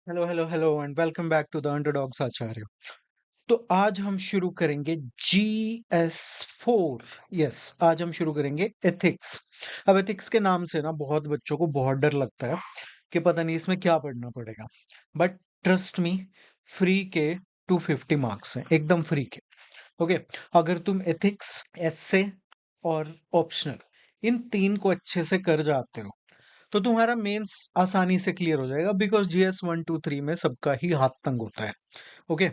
Hello hello hello and welcome back to the underdogs Acharya. तो आज हम शुरू करेंगे GS4। यस, आज हम शुरू करेंगे एथिक्स। अब एथिक्स के नाम से ना बहुत बच्चों को बहुत डर लगता है कि पता नहीं इसमें क्या पढ़ना पड़ेगा। बट ट्रस्ट मी, फ्री के 250 मार्क्स हैं, एकदम फ्री के। ओके, अगर तुम एथिक्स, एस्से और ऑप्शनल इन तीन को अच्छे से कर जाते हो तो तुम्हारा मेंस आसानी से क्लियर हो जाएगा, बिकॉज GS 1 2 3 में सबका ही हाथ तंग होता है। ओके,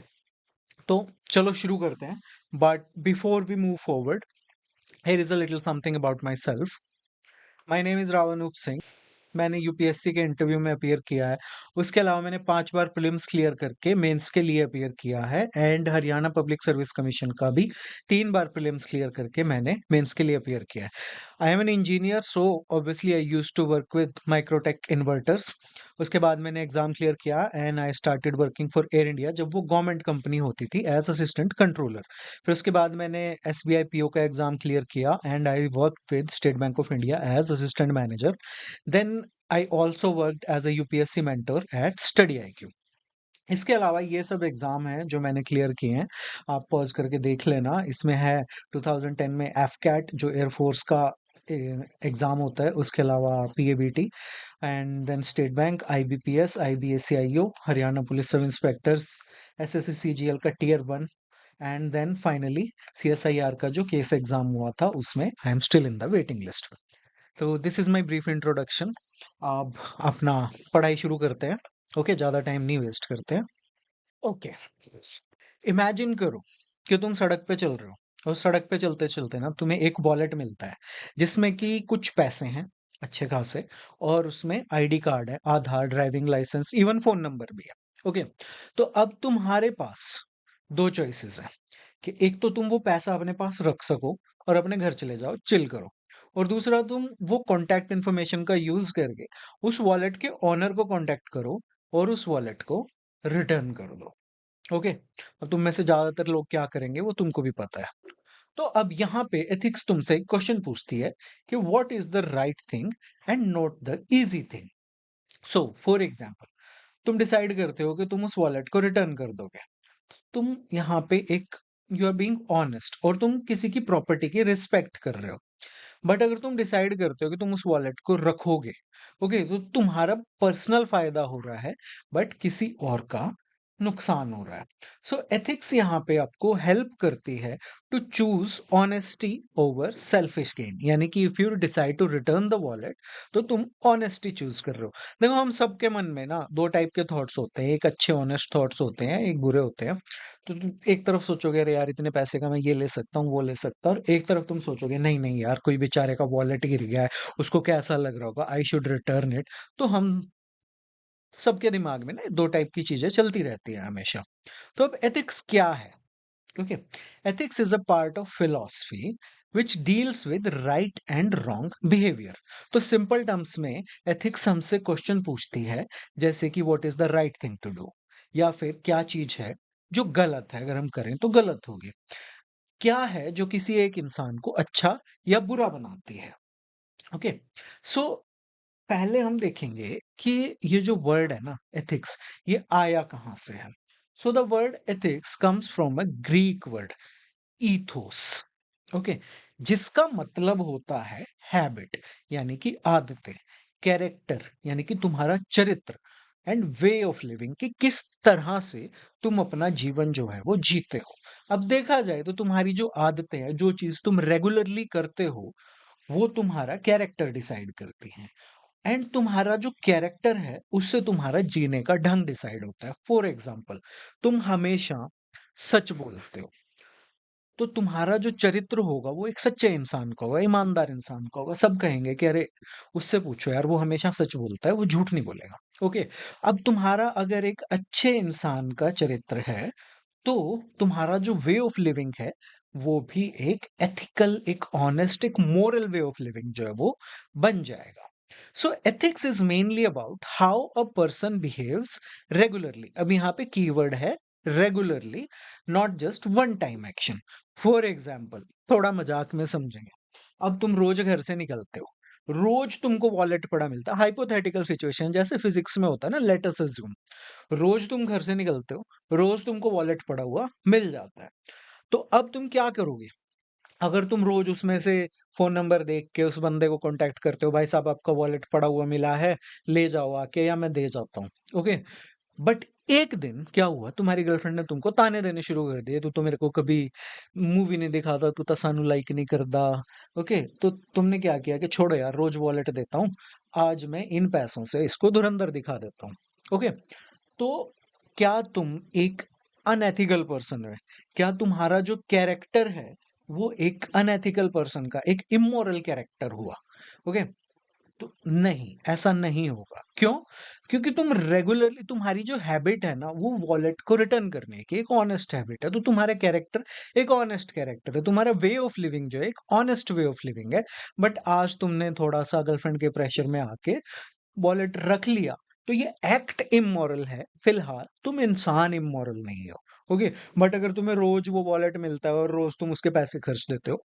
तो चलो शुरू करते हैं। But before we move forward, here is a little something about myself. My name is Ravnoop Singh. मैंने यूपीएससी के इंटरव्यू में अपीयर किया है। उसके अलावा मैंने 5 बार प्रीलिम्स क्लियर करके मेंस के लिए अपीयर किया है, and Haryana public service commission का भी 3 बार प्रीलिम्स क्लियर करके मैंने मेंस के लिए अपीयर किया है। I am an engineer, so obviously I used to work with Microtek inverters. उसके बाद मैंने एग्जाम क्लियर किया and I started working for Air India, जब वो गवर्नमेंट कंपनी होती थी, एज असिस्टेंट कंट्रोलर। फिर उसके बाद मैंने SBI PO का एग्जाम क्लियर किया and I work with State Bank of India as assistant manager. Then I also worked as a UPSC mentor at Study IQ। इसके अलावा ये सब एग्जाम हैं जो मैंने क्लियर किए हैं, आप पॉज करके देख लेना। इसमें है 2010 में एफकैट जो एयरफोर्स का एग्जाम होता है, उसके अलावा PABT, and then state bank, IBPS, IBACIO, Haryana police sub inspectors, SSC CGL का Tier 1, and then finally CSIR का जो केस एग्जाम हुआ था, उसमें I am still in the waiting list. तो this is my brief introduction. अब अपना पढ़ाई शुरू करते हैं। ओके, ज्यादा टाइम नहीं वेस्ट करते हैं। ओके, इमेजिन करो कि तुम सड़क पे चल रहे हो, और सड़क पे चलते चलते ना तुम्हें एक वॉलेट मिलता है जिसमें कि कुछ पैसे हैं अच्छे खासे, और उसमें ID कार्ड है, Aadhaar, driving licence, even phone number भी है। ओके, तो अब तुम्हारे पास दो चॉइसेस हैं कि एक तो तुम वो पैसा अपने पास रख सको और अपने घर चले जाओ, चिल करो, और दूसरा तुम वो कॉन्टैक्ट इन्फॉर्मेशन का यूज करके उस वॉलेट के ओनर को कॉन्टैक्ट करो और उस वॉलेट को रिटर्न कर दो। ओके, अब तुम में से ज्यादातर लोग क्या करेंगे वो तुमको भी पता है। तो अब यहाँ पे एथिक्स तुमसे एक क्वेश्चन पूछती है कि what is the right thing and not the easy thing. So for example, तुम डिसाइड करते हो कि तुम उस वॉलेट को रिटर्न कर दोगे। तुम यहाँ पे एक, यू आर बीइंग ऑनेस्ट, और तुम किसी की प्रॉपर्टी की रिस्पेक्ट कर रहे हो। बट अगर तुम डिसाइड करते हो कि तुम उस वॉलेट को रखोगे, ओके, तो तुम्हारा पर्सनल फायदा हो रहा है, बट किसी और का नुकसान हो रहा है। सो एथिक्स यहाँ पे आपको हेल्प करती है to choose honesty over selfish gain, यानी कि if you decide to return the wallet, तो तुम ऑनेस्टी चूज कर रहे हो। देखो, हम सबके मन में ना दो टाइप के थॉट्स होते हैं, एक अच्छे ऑनेस्ट थॉट्स होते हैं, एक बुरे होते हैं। तो तुम एक तरफ सोचोगे अरे यार इतने पैसे का मैं ये ले सकता हूँ, वो ले सकता हूँ, और एक तरफ तुम सोचोगे नहीं नहीं यार, कोई बेचारे का वॉलेट गिर गया है, उसको कैसा लग रहा होगा, आई शुड रिटर्न इट। तो हम सबके दिमाग में ना दो टाइप की चीजें चलती रहती हैं हमेशा। तो अब एथिक्स क्या है? Okay, ethics is a part of philosophy which deals with right and wrong behaviour. तो सिंपल टर्म्स में एथिक्स हमसे क्वेश्चन पूछती है, जैसे कि what is the right thing to do, या फिर क्या चीज है जो गलत है, अगर हम करें तो गलत होगी। क्या है जो किसी एक इंसान को अच्छा या बुरा बनाती है। ओके, सो पहले हम देखेंगे कि ये जो वर्ड है ना एथिक्स, ये आया कहां से है। So the word ethics comes from a Greek word ethos. Okay, जिसका मतलब होता है हैबिट, यानी कि आदतें, कैरेक्टर यानी कि तुम्हारा चरित्र, एंड वे ऑफ लिविंग, कि किस तरह से तुम अपना जीवन जो है वो जीते हो। अब देखा जाए तो तुम्हारी जो आदतें हैं, जो चीज तुम रेगुलरली करते हो, वो तुम्हारा कैरेक्टर डिसाइड करती हैं, एंड तुम्हारा जो कैरेक्टर है उससे तुम्हारा जीने का ढंग डिसाइड होता है। फॉर एग्जाम्पल, तुम हमेशा सच बोलते हो, तो तुम्हारा जो चरित्र होगा वो एक सच्चे इंसान का होगा, ईमानदार इंसान का होगा। सब कहेंगे कि अरे उससे पूछो यार, वो हमेशा सच बोलता है, वो झूठ नहीं बोलेगा। ओके, अब तुम्हारा अगर एक अच्छे इंसान का चरित्र है, तो तुम्हारा जो वे ऑफ लिविंग है वो भी एक एथिकल, एक ऑनेस्ट, एक मोरल वे ऑफ लिविंग जो है वो बन जाएगा। सो ethics is mainly about how a person behaves regularly. अब यहाँ पे कीवर्ड है regularly, not just one time action. For example, थोड़ा मजाक में समझेंगे। अब तुम रोज घर से निकलते हो, रोज तुमको वॉलेट पड़ा मिलता है, हाइपोथेटिकल सिचुएशन जैसे फिजिक्स में होता है ना, लेट अस अज्यूम रोज तुम घर से निकलते हो, रोज तुमको वॉलेट पड़ा हुआ मिल जाता है। तो अब तुम क्या करोगे? अगर तुम रोज उसमें से फ़ोन नंबर देख के उस बंदे को कॉन्टैक्ट करते हो, भाई साहब आपका वॉलेट पड़ा हुआ मिला है, ले जाओ आके या मैं दे जाता हूँ, ओके? बट एक दिन क्या हुआ, तुम्हारी गर्लफ्रेंड ने तुमको ताने देने शुरू कर दिए, "तू तो मेरे को कभी मूवी नहीं दिखाता, तू तो सानू लाइक नहीं करदा।" ओके? तो तुमने क्या किया कि छोड़ो यार रोज वॉलेट देता हूँ, आज मैं इन पैसों से इसको धुरंधर दिखा देता हूँ, ओके? तो क्या तुम एक अनएथिकल पर्सन है? क्या तुम्हारा जो कैरेक्टर है, वो एक अनएथिकल पर्सन का एक इमोरल कैरेक्टर हुआ? ओके? तो नहीं, ऐसा नहीं होगा। क्यों? क्योंकि तुम रेगुलरली तुम्हारी जो हैबिट है ना, वो वॉलेट को रिटर्न करने की एक ऑनेस्ट हैबिट है। तो तुम्हारा कैरेक्टर एक ऑनेस्ट कैरेक्टर है। तुम्हारा वे ऑफ लिविंग जो है, एक ऑनेस्ट वे ऑफ लिविंग है। बट आज तुमने थोड़ा-सा गर्लफ्रेंड के प्रेशर में आके वॉलेट रख लिया, तो ये एक्ट इमोरल है। फिलहाल तुम इंसान इमोरल नहीं हो, ओके? बट अगर तुम्हें रोज़ वो वॉलेट मिलता है और रोज़ तुम उसके पैसे खर्च देते हो,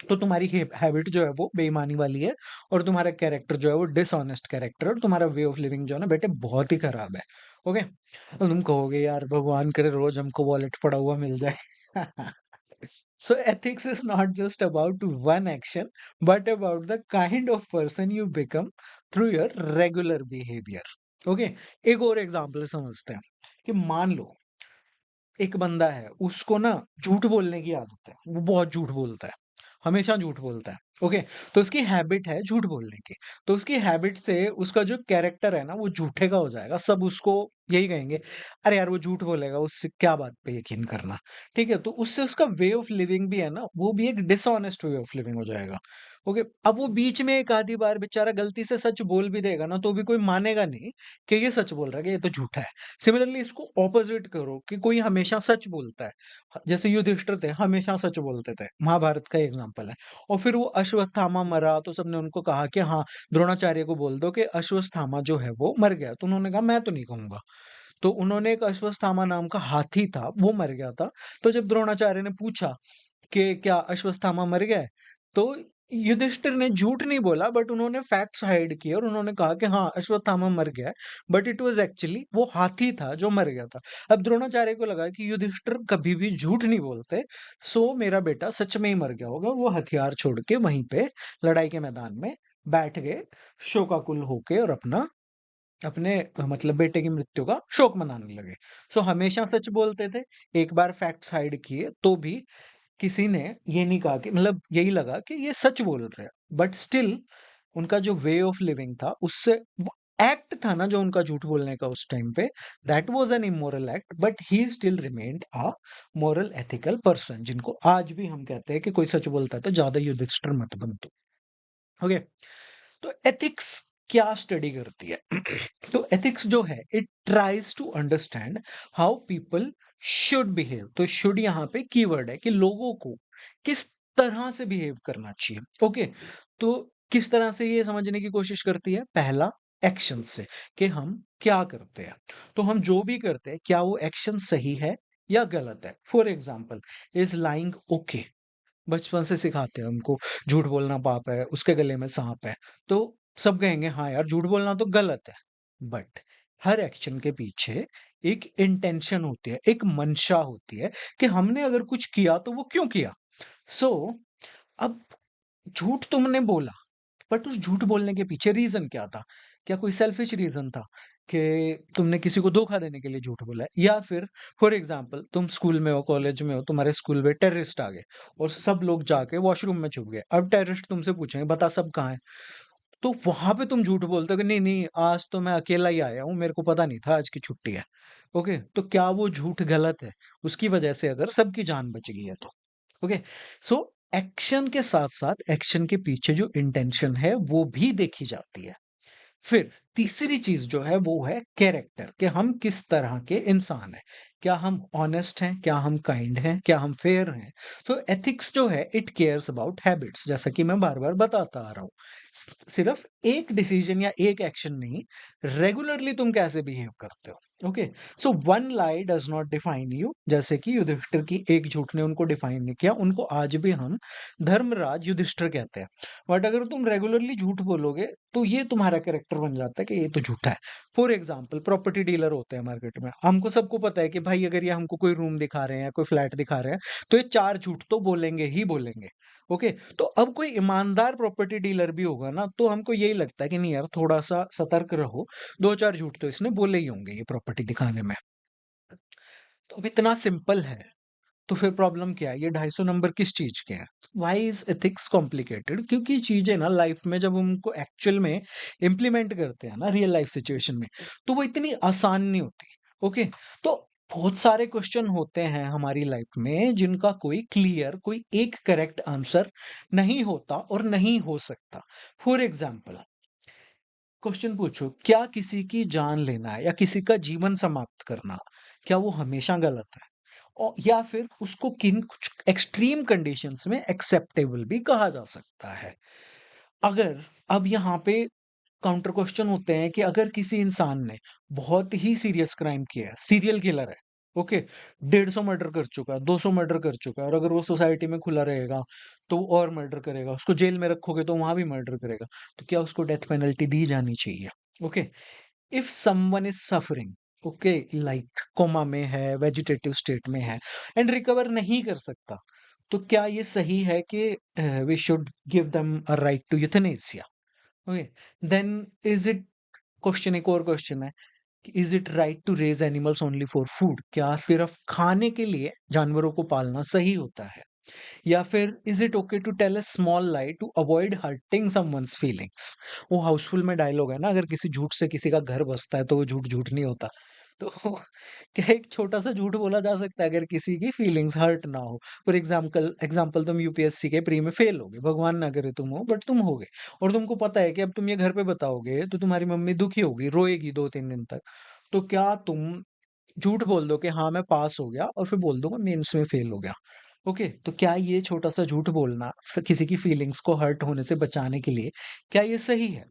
तो तुम्हारी हैबिट जो है वो बेईमानी वाली है और तुम्हारा कैरेक्टर जो है वो डिसऑनेस्ट कैरेक्टर है और तुम्हारा वे ऑफ लिविंग जो है ना बेटे बहुत ही खराब है, ओके? तो तुम कहोगे यार भगवान करे रोज़ हमको वॉलेट पड़ा हुआ मिल जाए। So ethics is not just about one action, but about the kind of person you become through your regular behavior. Okay? एक और एग्जांपल समझते हैं कि मान लो एक बंदा है, उसको ना झूठ बोलने की आदत है, वो बहुत झूठ बोलता है, हमेशा झूठ बोलता है, ओके? तो उसकी हैबिट है झूठ बोलने की, तो उसकी हैबिट से उसका जो कैरेक्टर है ना, वो झूठे का हो जाएगा, सब उसको यही कहेंगे, "अरे यार, वो झूठ बोलेगा, उससे क्या बात पे यकीन करना।" ठीक है? तो उससे उसका वे ऑफ लिविंग भी है ना, वो भी एक डिसऑनेस्ट वे ऑफ लिविंग हो जाएगा, ओके? अब वो बीच में एक आधी बार बेचारा गलती से सच बोल भी देगा ना, तो भी कोई मानेगा नहीं कि ये सच बोल रहा है, कि ये तो झूठा है। सिमिलरली इसको ऑपोजिट करो कि कोई हमेशा सच बोलता है। जैसे युधिष्ठिर थे, हमेशा सच बोलते थे। महाभारत का एग्जांपल है। और फिर वो अश्वत्थामा मरा तो सबने उनको कहा कि हाँ, द्रोणाचार्य को बोल दो कि अश्वत्थामा जो है वो मर गया। तो उन्होंने कहा मैं तो नहीं कहूँगा। तो उन्होंने एक अश्वत्थामा नाम का हाथी था, वो मर गया था। तो जब द्रोणाचार्य ने पूछा कि क्या अश्वत्थामा मर गया है? तो युधिष्ठिर ने झूठ नहीं बोला बट उन्होंने फैक्ट्स हाइड किए और उन्होंने कहा कि हाँ, अश्वत्थामा मर गया है, बट इट वाज़ एक्चुअली वो हाथी था जो मर गया था। अब द्रोणाचार्य को लगा कि युधिष्ठिर कभी भी झूठ नहीं बोलते, सो मेरा बेटा सच में ही मर गया होगा। वो हथियार छोड़ के वहीं पे लड़ाई के मैदान में बैठ गए, शोकाकुल होके और अपने मतलब बेटे की मृत्यु का शोक मनाने लगे। सो हमेशा सच बोलते थे, एक बार फैक्ट्स हाइड किए तो भी किसी ने ये नहीं कहा कि मतलब यही लगा कि ये सच बोल रहे हैं, बट स्टिल उनका जो वे ऑफ लिविंग था उससे वो एक्ट था ना जो उनका झूठ बोलने का उस टाइम पे, that was an immoral act but he still remained a moral ethical person, जिनको आज भी हम कहते हैं कि कोई सच बोलता है तो ज्यादा युधिष्ठिर मत बन तू, ओके? तो एथिक्स क्या स्टडी करती है? तो एथिक्स जो है it tries to understand how people should behave. तो शुड यहाँ पे कीवर्ड है कि लोगों को किस तरह से बिहेव करना चाहिए, ओके? तो किस तरह से ये समझने की कोशिश करती है? पहला, एक्शन से, कि हम क्या करते हैं। तो हम जो भी करते हैं क्या वो एक्शन सही है या गलत है। For example, is lying okay? बचपन से सिखाते हैं उनको, झूठ बोलना पाप है, उसके गले में साँप है। तो सब कहेंगे हाँ यार, झूठ बोलना तो गलत है। बट हर एक्शन के पीछे एक इंटेंशन होती है, एक मंशा होती है कि हमने अगर कुछ किया तो वो क्यों किया? सो अब झूठ तुमने बोला, बट उस झूठ बोलने के पीछे रीज़न क्या था? क्या कोई सेल्फिश रीज़न था कि तुमने किसी को धोखा देने के लिए झूठ बोला है? या फिर फॉर एग्ज़ाम्पल तुम स्कूल में हो, कॉलेज में हो, तुम्हारे स्कूल में टेररिस्ट आ गए और सब लोग जाके वॉशरूम में छुप गए। अब टेररिस्ट तुमसे पूछेंगे बता सब कहाँ हैं? तो वहाँ पे तुम झूठ बोलते हो कि नहीं, नहीं आज तो मैं अकेला ही आया हूँ, मेरे को पता नहीं था आज की छुट्टी है। ओके? तो क्या वो झूठ गलत है? उसकी वजह से अगर सबकी जान बच गई है तो। ओके? सो एक्शन के साथ-साथ एक्शन के पीछे जो इंटेंशन है वो भी देखी जाती है। फिर तीसरी चीज़ जो है वो है कैरेक्टर, कि हम किस तरह के इंसान हैं। क्या हम ऑनेस्ट हैं? क्या हम काइंड हैं? क्या हम फेयर हैं? तो एथिक्स जो है इट केयर्स अबाउट हैबिट्स, जैसा कि मैं बार-बार बताता आ रहा हूँ। सिर्फ एक डिसीजन या एक एक्शन नहीं, रेगुलरली तुम कैसे बिहेव करते हो। Okay, so one lie does not define you, जैसे कि युधिष्ठिर की एक झूठ ने उनको डिफाइन नहीं किया, उनको आज भी हम धर्मराज युधिष्ठिर कहते हैं। बट अगर तुम रेगुलरली झूठ बोलोगे तो ये तुम्हारा कैरेक्टर बन जाता है कि ये तो झूठा है। फॉर एग्जाम्पल, प्रॉपर्टी डीलर होते हैं मार्केट में, हमको सबको पता है कि भाई अगर ये हमको कोई रूम दिखा रहे हैं, कोई फ्लैट दिखा रहे हैं, तो ये चार झूठ तो बोलेंगे ही बोलेंगे। ओके, तो अब कोई ईमानदार प्रॉपर्टी डीलर भी होगा ना, तो हमको यही लगता है कि नहीं यार, थोड़ा सा सतर्क रहो, दो चार झूठ तो इसने बोले ही होंगे ये प्रॉपर्टी दिखाने में। तो अब इतना सिंपल है, तो फिर प्रॉब्लम क्या है? ये 250 नंबर किस चीज के हैं? Why is ethics complicated? क्योंकि चीजें ना लाइफ में जब हम उनको एक्चुअल में इम्प्लीमेंट करते हैं ना रियल लाइफ सिचुएशन में, तो वो इतनी आसान नहीं होती। ओके, तो बहुत सारे क्वेश्चन होते हैं हमारी लाइफ में जिनका कोई क्लियर, कोई एक करेक्ट आंसर नहीं होता और नहीं हो सकता। फॉर एग्जाम्पल, क्वेश्चन पूछो, क्या किसी की जान लेना या किसी का जीवन समाप्त करना, क्या वो हमेशा गलत है? या फिर उसको किन कुछ एक्सट्रीम कंडीशंस में एक्सेप्टेबल भी कहा जा सकता है? अगर अब यहाँ पे काउंटर क्वेश्चन होते हैं कि अगर किसी इंसान ने बहुत ही सीरियस क्राइम किया है, सीरियल किलर है, ओके, 150 मर्डर कर चुका है, 200 मर्डर कर चुका है, और अगर वो सोसाइटी में खुला रहेगा तो वो और मर्डर करेगा, उसको जेल में रखोगे तो वहां भी मर्डर करेगा, तो क्या उसको डेथ पेनल्टी दी जानी चाहिए? Okay, if someone is suffering, okay, like coma में है, वेजिटेटिव स्टेट में है, एंड रिकवर नहीं कर सकता, तो क्या ये सही है कि we should give them a right to euthanasia? Okay, then is it, question एक और क्वेश्चन है कि is it right to raise animals only for food? क्या सिर्फ खाने के लिए जानवरों को पालना सही होता है? या फिर is it okay to tell a small lie to avoid hurting someone's feelings? वो हाउसफुल में डायलॉग है ना, अगर किसी झूठ से किसी का घर बसता है तो वो झूठ झूठ नहीं होता। तो क्या एक छोटा सा झूठ बोला जा सकता है अगर किसी की फीलिंग्स हर्ट ना हो? फॉर एग्जाम्पल एग्जाम्पल तुम यूपीएससी के प्री में फेल हो गए, भगवान ना करे तुम हो, बट तुम हो गए, और तुमको पता है कि अब तुम ये घर पे बताओगे तो तुम्हारी मम्मी दुखी होगी, रोएगी 2-3 दिन तक। तो क्या तुम झूठ बोल दो कि हाँ मैं पास हो गया, और फिर बोल दो मैं मेंस में फेल हो गया? ओके, तो क्या ये छोटा सा झूठ बोलना किसी की फीलिंग्स को हर्ट होने से बचाने के लिए, क्या ये सही है?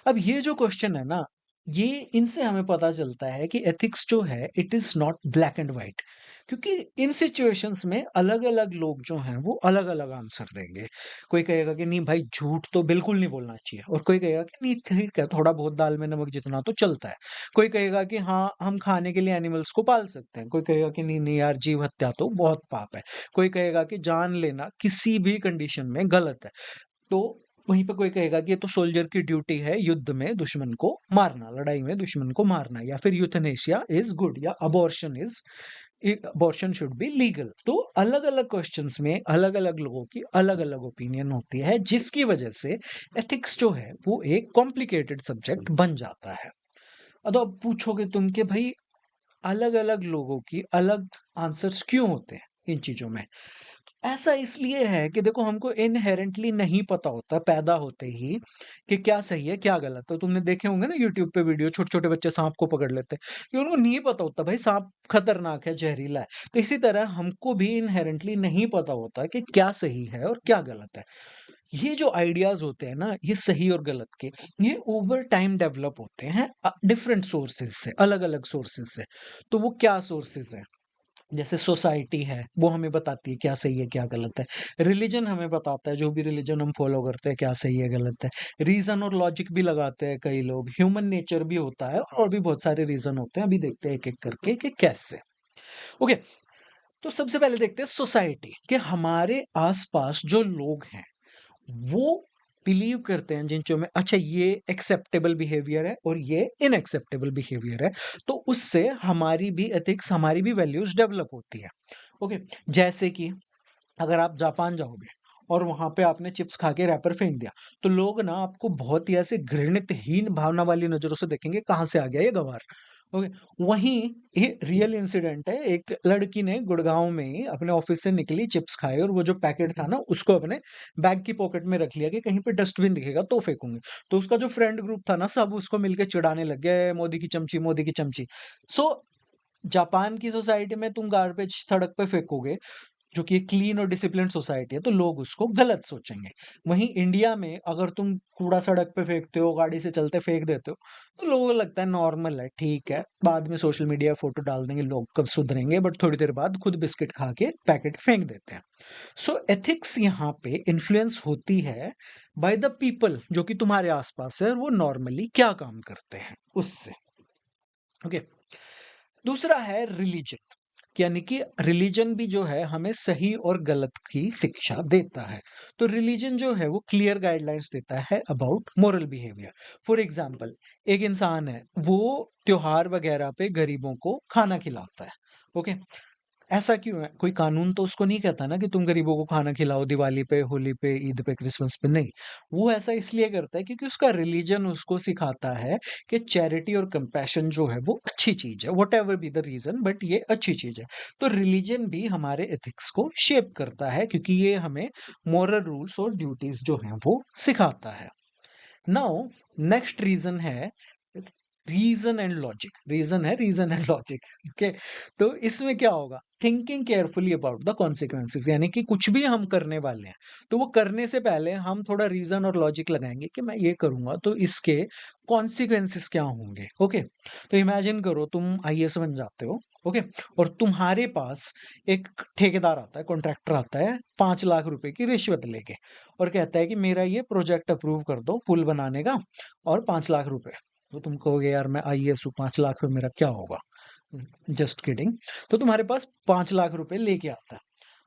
अब ये जो क्वेश्चन है ना, ये इनसे हमें पता चलता है कि एथिक्स जो है it is not black and white, क्योंकि इन सिचुएशंस में अलग-अलग लोग जो हैं वो अलग-अलग आंसर देंगे। कोई कहेगा कि नहीं भाई, झूठ तो बिल्कुल नहीं बोलना चाहिए, और कोई कहेगा कि नहीं ठीक है, थोड़ा बहुत दाल में नमक जितना तो चलता है। कोई कहेगा कि हाँ, हम खाने के लिए एनिमल्स को पाल सकते हैं। कोई कहेगा कि नहीं, नहीं यार, जीव हत्या तो बहुत पाप है। कोई कहेगा कि जान लेना किसी भी कंडीशन में गलत है। तो वहीं पे कोई कहेगा कि ये तो सोल्जर की ड्यूटी है युद्ध में दुश्मन को मारना, लड़ाई में दुश्मन को मारना, या फिर यूथनेशिया इज गुड, या अबॉर्शन शुड बी लीगल। तो अलग-अलग क्वेश्चंस में अलग-अलग लोगों की अलग-अलग ओपिनियन होती है, जिसकी वजह से एथिक्स जो है वो एक कॉम्प्लिकेटेड सब्जेक्ट बन जाता है। अब पूछोगे तुम कि भाई अलग-अलग लोगों की अलग आंसर्स क्यों होते हैं इन चीजों में? ऐसा इसलिए है कि देखो, हमको इनहेरेंटली नहीं पता होता पैदा होते ही कि क्या सही है क्या गलत। तो तुमने देखे होंगे ना यूट्यूब पे वीडियो, छोटे छोटे बच्चे सांप को पकड़ लेते हैं, कि उनको नहीं पता होता भाई सांप खतरनाक है, जहरीला है। तो इसी तरह हमको भी इनहेरेंटली नहीं पता होता कि क्या सही है और क्या गलत है। ये जो आइडियाज होते हैं ना, ये सही और गलत के, ये ओवर टाइम डेवलप होते हैं डिफरेंट सोर्सेज से, अलग अलग सोर्सेज से। तो वो क्या सोर्सेज है? जैसे सोसाइटी है, वो हमें बताती है क्या सही है क्या गलत है। रिलीजन हमें बताता है, जो भी रिलीजन हम फॉलो करते हैं, क्या सही है गलत है। रीजन और लॉजिक भी लगाते हैं कई लोग, ह्यूमन नेचर भी होता है, और भी बहुत सारे रीजन होते हैं। अभी देखते हैं एक एक करके कि कैसे। ओके, तो सबसे पहले देखते हैं सोसाइटी, कि हमारे आसपास जो लोग हैं वो बिलीव करते हैं जिन चीजों में, अच्छा ये एक्सेप्टेबल बिहेवियर है और ये इनएक्सेप्टेबल बिहेवियर है, तो उससे हमारी भी एथिक्स, हमारी भी वैल्यूज डेवलप होती है। ओके, जैसे कि अगर आप जापान जाओगे और वहां पे आपने चिप्स खा के रैपर फेंक दिया, तो लोग ना आपको बहुत ही ऐसे घृणितहीन भावना वाली नजरों से देखेंगे, कहाँ से आ गया ये गंवार। ओके, वहीं ये रियल इंसिडेंट है, एक लड़की ने गुड़गांव में ही अपने ऑफिस से निकली, चिप्स खाए, और वो जो पैकेट था ना उसको अपने बैग की पॉकेट में रख लिया कि कहीं पे डस्टबिन दिखेगा तो फेंकूंगी। तो उसका जो फ्रेंड ग्रुप था ना, सब उसको मिलके चिढ़ाने लग गए, मोदी की चमची, मोदी की चमची। सो जापान की सोसाइटी में तुम गार्बेज सड़क पे फेंकोगे, जो कि एक क्लीन और डिसिप्लिन्ड सोसाइटी है, तो लोग उसको गलत सोचेंगे। वहीं इंडिया में अगर तुम कूड़ा सड़क पे फेंकते हो, गाड़ी से चलते फेंक देते हो, तो लोगों को लगता है नॉर्मल है, ठीक है, बाद में सोशल मीडिया फ़ोटो डाल देंगे, लोग कब सुधरेंगे, बट थोड़ी देर बाद खुद बिस्किट खा के पैकेट फेंक देते हैं। सो एथिक्स यहाँ पे इन्फ्लुएंस होती है बाय द पीपल जो कि तुम्हारे आस-पास है और वो नॉर्मली क्या काम करते हैं, उससे। ओके। दूसरा है रिलीजन, यानी कि रिलीजन भी जो है हमें सही और गलत की शिक्षा देता है। तो रिलीजन जो है वो क्लियर गाइडलाइंस देता है about moral behaviour. For example, एक इंसान है, वो त्योहार वगैरह पे गरीबों को खाना खिलाता है। ओके। ऐसा क्यों है? कोई कानून तो उसको नहीं कहता ना कि तुम गरीबों को खाना खिलाओ दिवाली पे, होली पे, ईद पे, क्रिसमस पे, नहीं। वो ऐसा इसलिए करता है क्योंकि उसका रिलीजन उसको सिखाता है कि चैरिटी और कंपैशन जो है वो अच्छी चीज़ है, whatever be the reason, but ये अच्छी चीज़ है। तो रिलीजन भी हमारे एथिक्स को शेप करता है क्योंकि ये हमें मोरल रूल्स और ड्यूटीज़ जो हैं वो सिखाता है। नाउ नेक्स्ट रीजन है reason and logic. Reason and logic. Okay. तो इसमें क्या होगा, thinking carefully about the consequences, यानी कि कुछ भी हम करने वाले हैं तो वो करने से पहले हम थोड़ा रीजन और लॉजिक लगाएंगे कि मैं ये करूंगा तो इसके कॉन्सिक्वेंसेस क्या होंगे। ओके। तो इमेजिन करो तुम आईएएस बन जाते हो। ओके। और तुम्हारे पास एक ठेकेदार आता है, कॉन्ट्रैक्टर आता है 5 लाख रुपए की रिश्वत लेके और कहता है कि मेरा ये प्रोजेक्ट अप्रूव कर दो पुल बनाने का और 5 लाख रुपए। तो तुम कहोगे यार मैं आईएएस हूँ, 5 लाख में मेरा क्या होगा। Just kidding. तो तुम्हारे पास 5 लाख रुपए लेके आता है।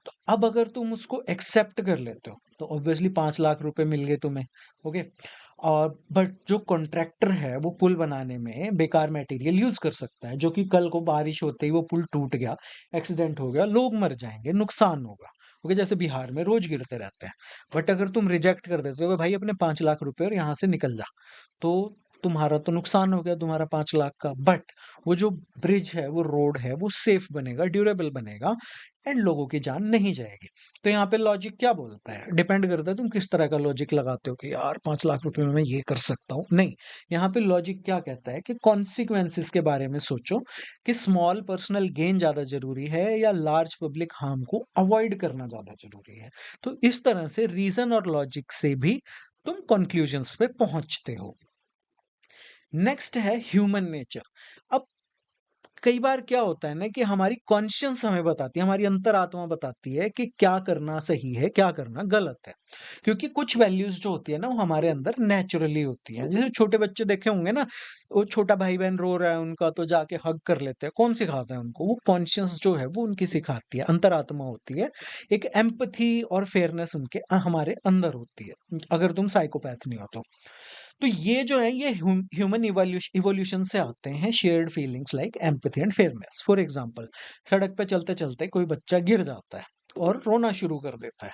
तो अब अगर तुम उसको एक्सेप्ट कर लेते हो तो ऑब्वियसली 5 लाख रुपए मिल गए तुम्हें। ओके। और बट जो कॉन्ट्रैक्टर है वो पुल बनाने में बेकार मटेरियल यूज कर सकता है, जो कि कल को बारिश होते ही वो पुल टूट गया, एक्सीडेंट हो गया, लोग मर जाएंगे, नुकसान होगा। ओके। जैसे बिहार में रोज गिरते रहते हैं। बट अगर तुम रिजेक्ट कर देते हो कि भाई अपने 5 लाख रुपए और यहाँ से निकल जा, तो तुम्हारा तो नुकसान हो गया, तुम्हारा 5 लाख का, बट वो जो ब्रिज है, वो रोड है, वो सेफ बनेगा, ड्यूरेबल बनेगा एंड लोगों की जान नहीं जाएगी। तो यहाँ पे लॉजिक क्या बोलता है, डिपेंड करता है तुम किस तरह का लॉजिक लगाते हो कि यार 5 लाख रुपए में मैं ये कर सकता हूँ, नहीं। यहाँ पे लॉजिक क्या कहता है कि कॉन्सिक्वेंसेस के बारे में सोचो कि स्मॉल पर्सनल गेन ज्यादा जरूरी है या लार्ज पब्लिक हार्म को अवॉइड करना ज्यादा जरूरी है। तो इस तरह से रीजन और लॉजिक से भी तुम कंक्लूजन्स पे पहुंचते हो। नेक्स्ट है ह्यूमन नेचर। अब कई बार क्या होता है ना कि हमारी कॉन्शियंस हमें बताती है, हमारी अंतरात्मा बताती है कि क्या करना सही है, क्या करना गलत है। क्योंकि कुछ वैल्यूज जो होती है ना वो हमारे अंदर नेचुरली होती है। जैसे छोटे बच्चे देखे होंगे ना, वो छोटा भाई बहन रो रहा है उनका तो जाके हग कर लेते हैं। कौन सिखाता है उनको? वो कॉन्शियंस जो है वो उनकी सिखाती है, अंतरात्मा होती है। एक एम्पथी और फेयरनेस उनके हमारे अंदर होती है, अगर तुम साइकोपैथ नहीं हो तो ये जो है ये ह्यूमन इवोल्यूशन से आते हैं, shared feelings like empathy and fairness. For example, सड़क पे चलते चलते कोई बच्चा गिर जाता है और रोना शुरू कर देता है।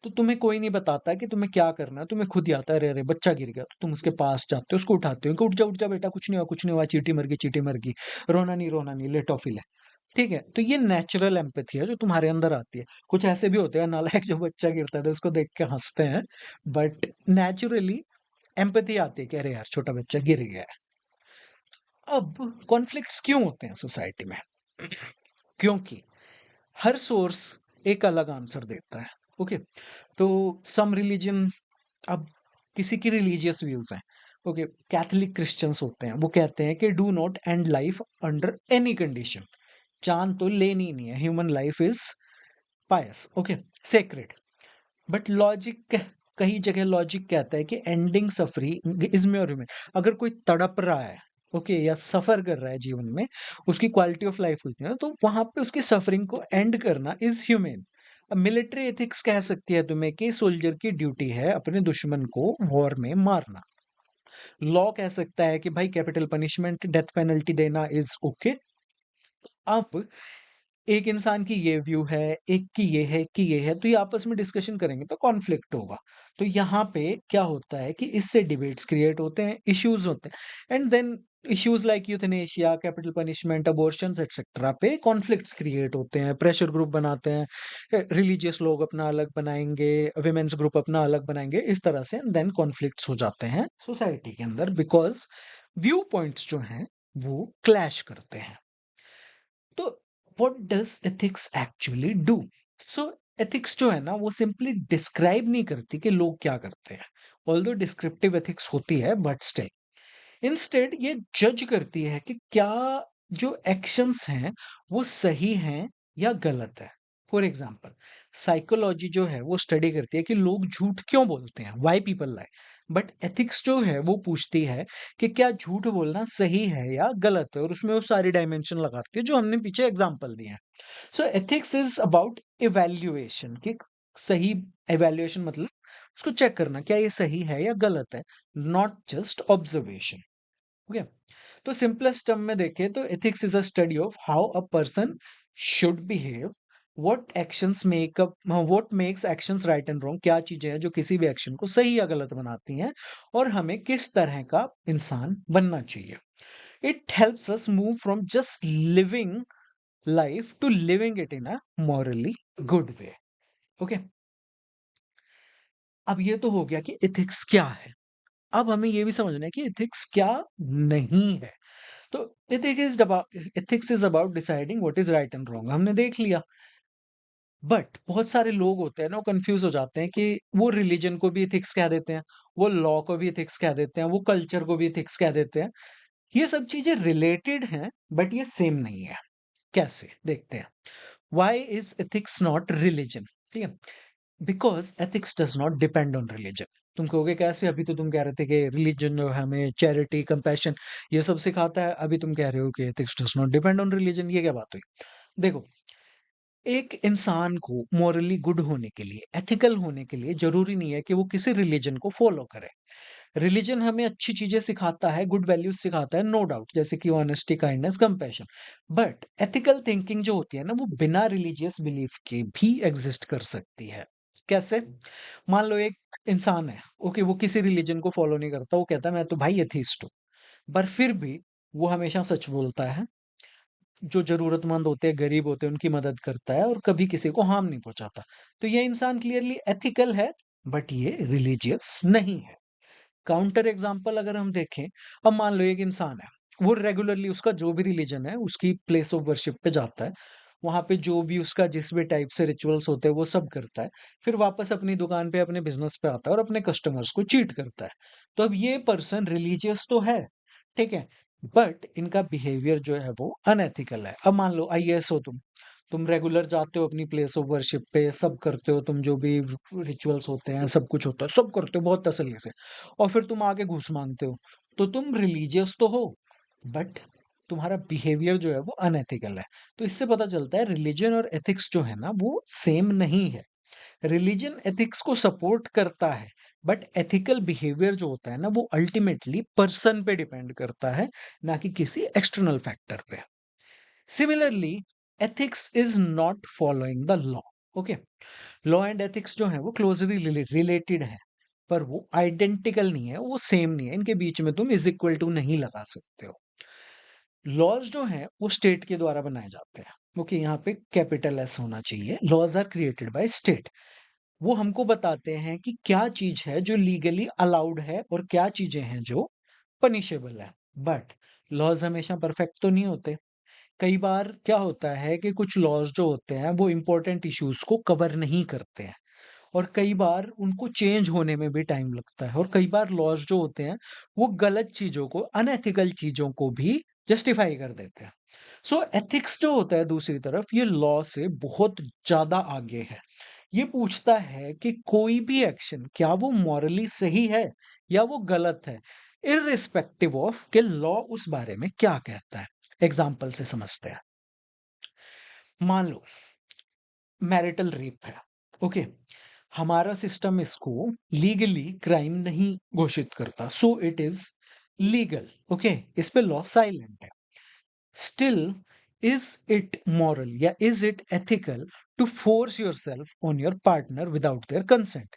तो तुम्हें कोई नहीं बताता कि तुम्हें क्या करना है, तुम्हें खुद ही आता है, अरे अरे बच्चा गिर गया, तो तुम उसके पास जाते हो, उसको उठाते हो कि उठ जा बेटा, कुछ नहीं हुआ, कुछ नहीं हुआ, चींटी मर गई, चींटी मर गई, रोना नहीं, ले टॉफी ले। ठीक है। तो ये नेचुरल एम्पैथी है जो तुम्हारे अंदर आती है। कुछ ऐसे भी होते हैं नालायक जो बच्चा गिरता है तो उसको देख के हंसते हैं, बट नेचुरली एम्पैथी आती है कि अरे यार छोटा बच्चा गिर गया है। अब कॉन्फ्लिक्ट्स क्यों होते हैं सोसाइटी में? क्योंकि हर सोर्स एक अलग आंसर देता है। ओके। तो सम रिलीजन, अब किसी की रिलीजियस व्यूज हैं। ओके। कैथोलिक क्रिश्चियंस होते हैं, वो कहते हैं कि do not end life under any condition. जान तो लेनी ही नहीं है, human life is pious, okay, sacred. But logic, कई जगह लॉजिक कहता है कि ending suffering is more human. अगर कोई तड़प रहा है, ओके, या सफर कर रहा है जीवन में, उसकी क्वालिटी ऑफ लाइफ होती है ना, तो वहां पे उसकी सफरिंग को एंड करना इज ह्यूमन। अब मिलिट्री एथिक्स कह सकती है तुम्हें कि सोल्जर की ड्यूटी है अपने दुश्मन को वॉर में मारना। लॉ कह सकता है कि भाई कैपिटल पनिशमेंट, डेथ पेनल्टी देना इज ओके। अब एक इंसान की ये व्यू है, एक की ये है, एक की ये है, तो ये आपस में डिस्कशन करेंगे तो कॉन्फ्लिक्ट होगा। तो यहाँ पे क्या होता है कि इससे डिबेट्स क्रिएट होते हैं, इश्यूज होते हैं, and then issues like euthanasia, capital punishment, abortions etcetera पे कॉन्फ्लिक्ट्स क्रिएट होते हैं, प्रेशर ग्रुप बनाते हैं, रिलीजियस लोग अपना अलग बनाएंगे, विमेन्स ग्रुप अपना अलग बनाएंगे, इस तरह से देन कॉन्फ्लिक्ट्स हो जाते हैं सोसाइटी के अंदर, बिकॉज व्यू पॉइंट्स जो हैं वो क्लैश करते हैं। तो what does ethics actually do? So ethics जो है ना वो सिंपली डिस्क्राइब नहीं करती कि लोग क्या करते हैं। ऑल्दो डिस्क्रिप्टिव एथिक्स होती है बट स्टिल इंस्टेड ये जज करती है कि क्या जो एक्शंस हैं वो सही हैं या गलत है। फॉर एग्जाम्पल साइकोलॉजी जो है वो स्टडी करती है कि लोग झूठ क्यों बोलते हैं, why people lie. But ethics जो है वो पूछती है कि क्या झूठ बोलना सही है या गलत है, और उसमें वो सारी डायमेंशन लगाती है जो हमने पीछे एग्जाम्पल दिए हैं। सो एथिक्स इज अबाउट इवैल्यूएशन कि सही इवैल्यूएशन मतलब उसको चेक करना क्या ये सही है या गलत है, नॉट जस्ट ऑब्जर्वेशन। ओके, तो सिंपलेस्ट टर्म में देखें तो ethics is a study of how a person should behave, what makes actions right and wrong, क्या चीजें हैं जो किसी भी एक्शन को सही या गलत बनाती हैं, और हमें किस तरह का इंसान बनना चाहिए। It helps us move from just living life to living it in a morally good way. Okay, अब ये तो हो गया कि एथिक्स क्या है। अब हमें ये भी समझना है कि एथिक्स क्या नहीं है। तो ethics is about deciding what is right and wrong, हमने देख लिया। बट बहुत सारे लोग होते हैं ना, वो कंफ्यूज हो जाते हैं कि वो रिलीजन को भी एथिक्स कह देते हैं, वो लॉ को भी एथिक्स कह देते हैं, वो कल्चर को भी एथिक्स कह देते हैं। ये सब चीजें रिलेटेड हैं बट ये सेम नहीं है। कैसे देखते हैं। Why is ethics not religion? ठीक है, because ethics does not depend on religion. तुम कहोगे कैसे, अभी तो तुम कह रहे थे कि रिलीजन जो है हमें चैरिटी कंपैशन ये सब सिखाता है, अभी तुम कह रहे हो कि ethics does not depend on religion, ये क्या बात हुई? देखो, एक इंसान को मॉरली गुड होने के लिए, एथिकल होने के लिए जरूरी नहीं है कि वो किसी रिलीजन को फॉलो करे। रिलीजन हमें अच्छी चीजें सिखाता है, गुड वैल्यूज सिखाता है, नो डाउट, जैसे कि honesty, kindness, compassion. But ethical thinking जो होती है ना वो बिना रिलीजियस बिलीफ के भी एग्जिस्ट कर सकती है। कैसे? मान लो एक इंसान है, ओके, वो किसी रिलीजन को फॉलो नहीं करता, वो कहता है मैं तो भाई एथीस्ट हूँ, पर फिर भी वो हमेशा सच बोलता है, जो जरूरतमंद होते हैं, गरीब होते हैं, उनकी मदद करता है और कभी किसी को हार्म नहीं पहुंचाता। तो ये इंसान क्लियरली एथिकल है, बट ये रिलीजियस नहीं है। काउंटर एग्जांपल अगर हम देखें, अब मान लो एक इंसान है, वो रेगुलरली उसका जो भी रिलीजन है उसकी प्लेस ऑफ वर्शिप पे जाता है, वहां पे जो भी उसका जिस भी टाइप से रिचुअल्स होते हैं वो सब करता है, फिर वापस अपनी दुकान पे अपने बिजनेस पे आता है और अपने कस्टमर्स को चीट करता है। तो अब ये पर्सन रिलीजियस तो है, ठीक है, बट इनका बिहेवियर जो है वो अनएथिकल है। अब मान लो आईएएस हो तुम रेगुलर जाते हो अपनी प्लेस ऑफ वर्शिप पे, सब करते हो, तुम जो भी रिचुअल्स होते हैं सब कुछ होता है, सब करते हो बहुत तसल्ली से, और फिर तुम आके घूस मांगते हो। तो तुम रिलीजियस तो हो, बट तुम्हारा बिहेवियर जो है वो अनएथिकल है। तो इससे पता चलता है रिलीजन और एथिक्स जो है ना वो सेम नहीं है। रिलीजन एथिक्स को सपोर्ट करता है, बट एथिकल बिहेवियर जो होता है ना वो अल्टीमेटली पर्सन पे डिपेंड करता है, ना कि किसी एक्सटर्नल फैक्टर पे। Similarly ethics is not following the law. Okay, law and ethics जो है वो क्लोजली रिलेटेड है, पर वो आइडेंटिकल नहीं है, वो सेम नहीं है, इनके बीच में तुम इज इक्वल टू नहीं लगा सकते हो। लॉज जो हैं वो स्टेट के द्वारा बनाए जाते हैं। ओके, यहाँ पे कैपिटल एस होना चाहिए। Laws are created by state. वो हमको बताते हैं कि क्या चीज है जो लीगली अलाउड है और क्या चीजें हैं जो पनिशेबल है। बट लॉज हमेशा परफेक्ट तो नहीं होते। कई बार क्या होता है कि कुछ लॉज जो होते हैं वो इंपॉर्टेंट इश्यूज को कवर नहीं करते हैं, और कई बार उनको चेंज होने में भी टाइम लगता है, और कई बार लॉज जो होते हैं वो गलत चीजों को, अनएथिकल चीजों को भी जस्टिफाई कर देते हैं। सो एथिक्स जो होता है दूसरी तरफ ये लॉ से बहुत ज्यादा आगे है। ये पूछता है कि कोई भी एक्शन क्या वो मॉरली सही है या वो गलत है, इररिस्पेक्टिव ऑफ कि लॉ उस बारे में क्या कहता है। एग्जाम्पल से समझते हैं। मान लो मैरिटल रेप है, ओके, हमारा सिस्टम इसको लीगली क्राइम नहीं घोषित करता, so it is legal. Okay, इस पे लॉ साइलेंट है। स्टिल इज इट मॉरल या is it ethical to force yourself on your partner without their consent?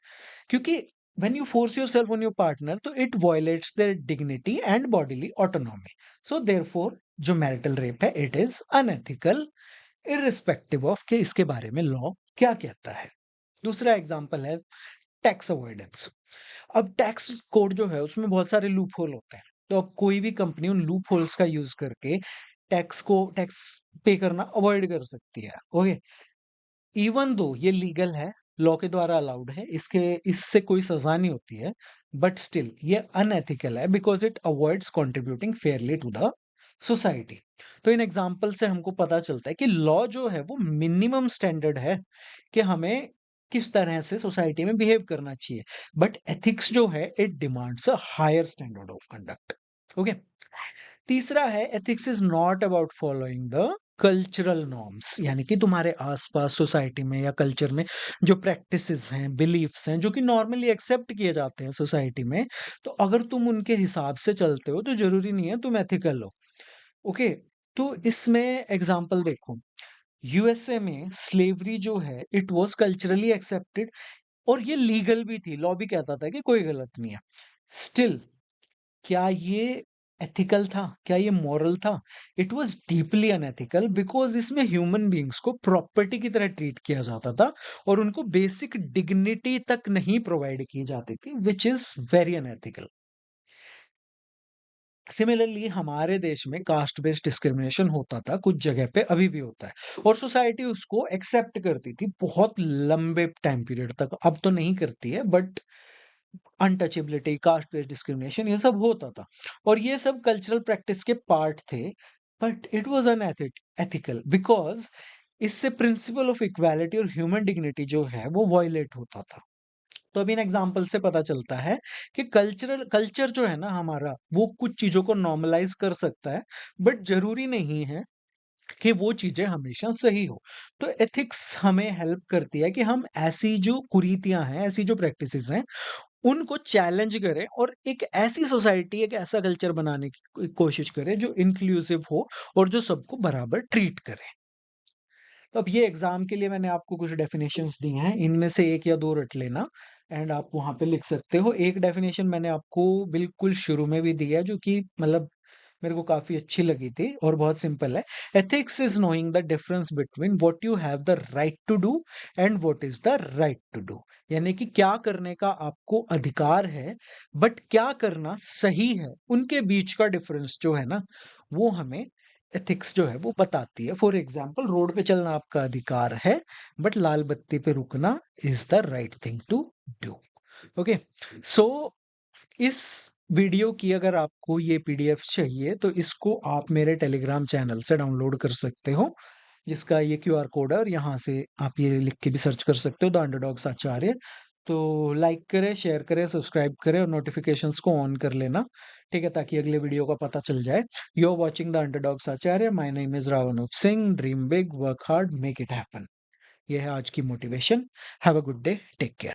क्योंकि when you force yourself on your partner तो it violates their dignity and bodily autonomy. So therefore जो marital rape है it is unethical, irrespective of कि इसके बारे में law क्या कहता है। दूसरा एग्जाम्पल है टैक्स अवॉइडेंस। अब टैक्स कोड जो है उसमें बहुत सारे लूप होल होते हैं, तो अब कोई भी कंपनी उन लूप होल्स का यूज करके टैक्स पे करना अवॉइड कर सकती है। ओके, इवन दो ये लीगल है, लॉ के द्वारा अलाउड है, इसके इससे कोई सजा नहीं होती है, बट स्टिल ये अनएथिकल है because it avoids contributing fairly to the society. तो इन एग्जाम्पल से हमको पता चलता है कि लॉ जो है वो मिनिमम स्टैंडर्ड है कि हमें किस तरह से सोसाइटी में बिहेव करना चाहिए, बट एथिक्स जो है it demands a higher standard of conduct. Okay. तीसरा है ethics is not about following the cultural norms, यानी कि तुम्हारे आसपास सोसाइटी में या कल्चर में जो प्रैक्टिसेस हैं, बिलीफ्स हैं जो कि नॉर्मली एक्सेप्ट किए जाते हैं सोसाइटी में, तो अगर तुम उनके हिसाब से चलते हो तो जरूरी नहीं है तुम एथिकल हो। ओके। तो इसमें एग्जांपल देखो, यूएसए में स्लेवरी जो है इट वाज कल्चरली एक्सेप्टेड और ये लीगल भी थी, लॉ भी कहता था कि कोई गलत नहीं है। स्टिल क्या ये एथिकल था? क्या ये मॉरल था? It was deeply unethical because इसमें ह्यूमन बीइंग्स को प्रॉपर्टी की तरह ट्रीट किया जाता था और उनको बेसिक डिग्निटी तक नहीं प्रोवाइड की जाती थी, which is very unethical. Similarly हमारे देश में कास्ट बेस्ड डिस्क्रिमिनेशन होता था, कुछ जगह पे अभी भी होता है और सोसाइटी उसको एक्सेप्ट करती थी बहुत लंबे टाइम पीरियड तक। अब तो नहीं करती है, but untouchability, caste based discrimination ये सब होता था और ये सब कल्चरल प्रैक्टिस के पार्ट थे, but it was ethical because इससे प्रिंसिपल ऑफ इक्वालिटी और ह्यूमन डिग्निटी जो है वो वायलेट होता था। तो अभी इन एग्जाम्पल से पता चलता है कि कल्चर जो है ना हमारा, वो कुछ चीजों को नॉर्मलाइज कर सकता है, बट जरूरी नहीं है कि वो चीजें हमेशा सही हो। तो एथिक्स हमें हेल्प करती है कि हम ऐसी जो कुरीतियां हैं, ऐसी जो प्रैक्टिसेस हैं, उनको चैलेंज करें और एक ऐसी सोसाइटी, एक ऐसा कल्चर बनाने की कोशिश करें जो इंक्लूसिव हो और जो सबको बराबर ट्रीट करे। तो अब ये एग्जाम के लिए मैंने आपको कुछ डेफिनेशंस दी हैं, इनमें से एक या दो रट लेना एंड आप वहां पे लिख सकते हो। एक डेफिनेशन मैंने आपको बिल्कुल शुरू में भी दी है जो कि मतलब मेरे को काफी अच्छी लगी थी और बहुत सिंपल है। Ethics is knowing the difference between what you have the right to do and what is the right to do, यानी कि क्या करने का आपको अधिकार है बट क्या करना सही है, उनके बीच का डिफरेंस जो है ना वो हमें एथिक्स जो है वो बताती है। फॉर एग्जाम्पल, रोड पे चलना आपका अधिकार है बट लाल बत्ती पे रुकना is the right thing to do. Okay. So इस वीडियो की अगर आपको ये पीडीएफ चाहिए तो इसको आप मेरे टेलीग्राम चैनल से डाउनलोड कर सकते हो, जिसका ये क्यूआर कोड है और यहाँ से आप ये लिख के भी सर्च कर सकते हो द अंडरडॉग्स आचार्य। तो लाइक करें, शेयर करें, सब्सक्राइब करें और नोटिफिकेशंस को ऑन कर लेना, ठीक है, ताकि अगले वीडियो का पता चल जाए। You are watching the underdogs Acharya, my name is Ravnoop Singh. Dream big, work hard, make it happen. ये है आज की motivation. Have a good day, take care.